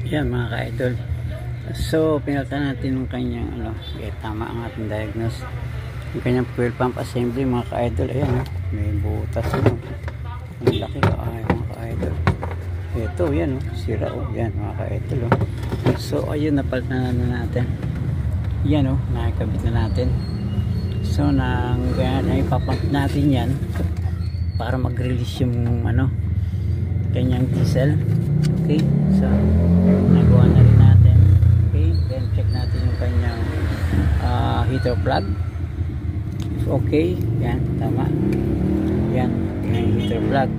Yan mga ka-idol. So pinalitan natin yung kanyang tama ang ating diagnose. Yung kanyang fuel pump assembly mga ka-idol. Ayan may butas yun. Ang laki mga ka-idol. Ito yan sira yan mga ka-idol So ayun, napalitan na natin. Yan nakikabit na natin. So ipapump natin yan para mag-release yung kanyang diesel. Okay, so nagawa na rin natin. Okay, then check natin yung kanyang heater plug. Okay, yan, tama. Yan, yung heater plug.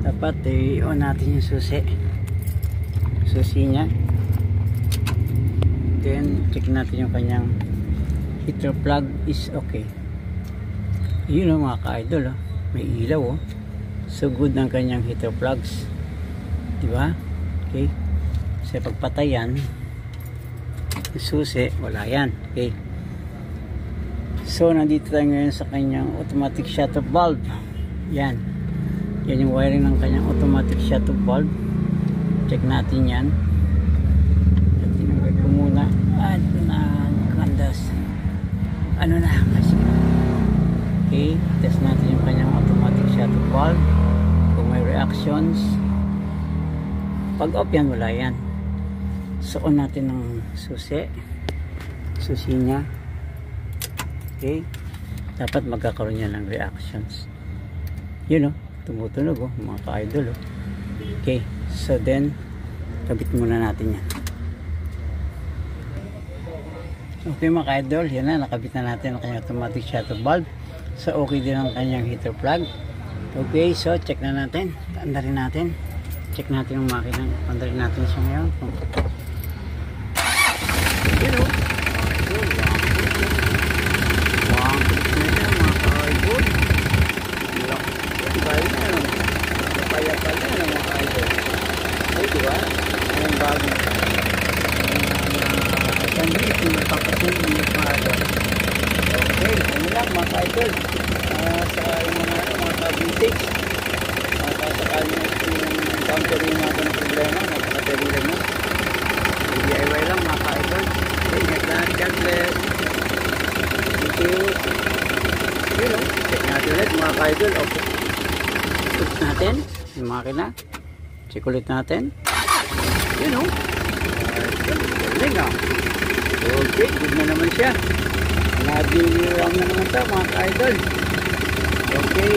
Dapat i-on natin yung susi nya. Then check natin yung kanyang heater plug is okay. Yun mga ka-idol may ilaw so good ng kanyang heater plugs, diba? Okay, so pagpatay yan susi, wala yan. Okay, so nandito tayo ngayon sa kanyang automatic shutoff valve. Yan yung wiring ng kanyang automatic shutoff valve. Check natin yan. Tinanggal ko muna at kandas okay, test natin yung kanyang automatic shutoff valve kung may reactions. Pag off yan, wala yan. So on natin ng susi nya. Okay, dapat magkakaroon yan ng reactions. Yun tumutunog mga ka-idol Okay, so then kabit muna natin yan. Okay mga ka-idol, yan na, nakabit na natin ang kanyang automatic shutoff valve. So okay din ang kanyang heater plug. Okay, so check na natin, andarin natin, check natin yung makina, andarin natin siya ngayon. Okay, ano lang mga ka-idol, sa mga ka-vintage, sakali na encounter yung mga problema, magkakatali lang DIY lang mga ka-idol. Okay, God bless. Thank you. Check natin ulit mga ka-idol. Okay, check natin yung makina, check ulit natin. Okay, good na naman siya. Nag-round na naman ito mga ka-idol. Okay,